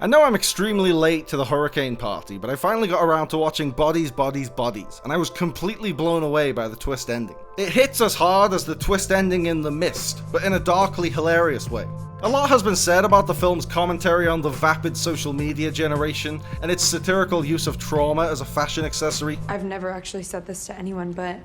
I know I'm extremely late to the hurricane party, but I finally got around to watching Bodies, Bodies, Bodies, and I was completely blown away by the twist ending. It hits as hard as the twist ending in The Mist, but in a darkly hilarious way. A lot has been said about the film's commentary on the vapid social media generation and its satirical use of trauma as a fashion accessory. I've never actually said this to anyone, but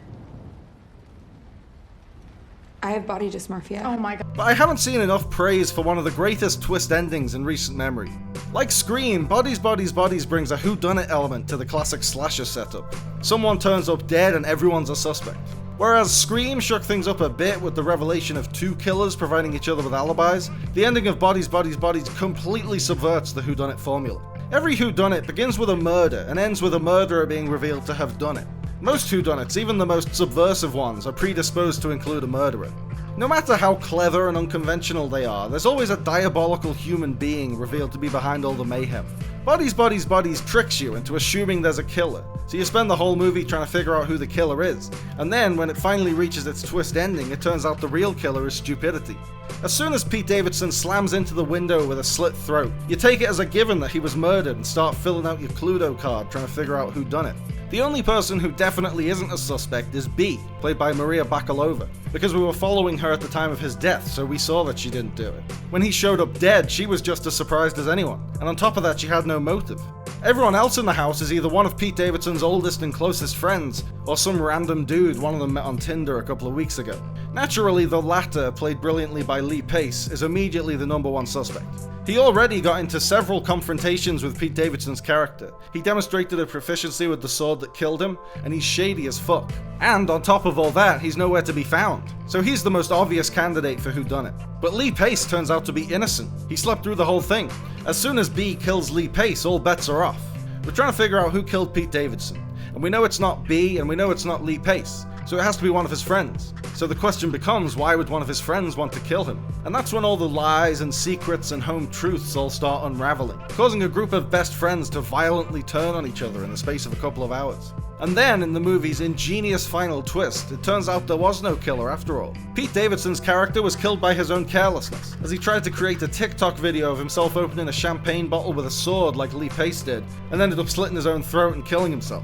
I have body dysmorphia. Oh my god. But I haven't seen enough praise for one of the greatest twist endings in recent memory. Like Scream, Bodies, Bodies, Bodies brings a whodunit element to the classic slasher setup. Someone turns up dead and everyone's a suspect. Whereas Scream shook things up a bit with the revelation of two killers providing each other with alibis, the ending of Bodies, Bodies, Bodies completely subverts the whodunit formula. Every whodunit begins with a murder and ends with a murderer being revealed to have done it. Most whodunits, even the most subversive ones, are predisposed to include a murderer. No matter how clever and unconventional they are, there's always a diabolical human being revealed to be behind all the mayhem. Bodies, Bodies, Bodies tricks you into assuming there's a killer, so you spend the whole movie trying to figure out who the killer is, and then when it finally reaches its twist ending, it turns out the real killer is stupidity. As soon as Pete Davidson slams into the window with a slit throat, you take it as a given that he was murdered and start filling out your Cluedo card trying to figure out who done it. The only person who definitely isn't a suspect is B, played by Maria Bakalova, because we were following her at the time of his death, so we saw that she didn't do it. When he showed up dead, she was just as surprised as anyone, and on top of that she had no motive. Everyone else in the house is either one of Pete Davidson's oldest and closest friends, or some random dude one of them met on Tinder a couple of weeks ago. Naturally, the latter, played brilliantly by Lee Pace, is immediately the number one suspect. He already got into several confrontations with Pete Davidson's character. He demonstrated a proficiency with the sword that killed him, and he's shady as fuck. And on top of all that, he's nowhere to be found. So he's the most obvious candidate for whodunit. But Lee Pace turns out to be innocent. He slept through the whole thing. As soon as B kills Lee Pace, all bets are off. We're trying to figure out who killed Pete Davidson. And we know it's not B, and we know it's not Lee Pace. So it has to be one of his friends. So the question becomes, why would one of his friends want to kill him? And that's when all the lies and secrets and home truths all start unraveling, causing a group of best friends to violently turn on each other in the space of a couple of hours. And then, in the movie's ingenious final twist, it turns out there was no killer after all. Pete Davidson's character was killed by his own carelessness, as he tried to create a TikTok video of himself opening a champagne bottle with a sword like Lee Pace did, and ended up slitting his own throat and killing himself.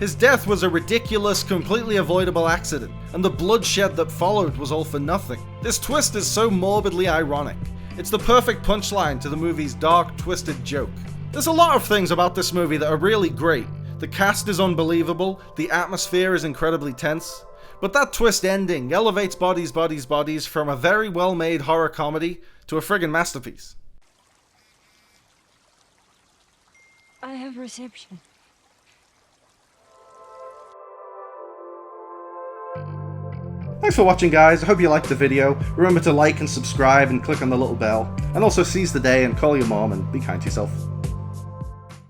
His death was a ridiculous, completely avoidable accident, and the bloodshed that followed was all for nothing. This twist is so morbidly ironic. It's the perfect punchline to the movie's dark, twisted joke. There's a lot of things about this movie that are really great. The cast is unbelievable, the atmosphere is incredibly tense, but that twist ending elevates Bodies, Bodies, Bodies from a very well-made horror comedy to a friggin' masterpiece. I have reception. Thanks for watching, guys. I hope you liked the video. Remember to like and subscribe and click on the little bell. And also seize the day and call your mom and be kind to yourself.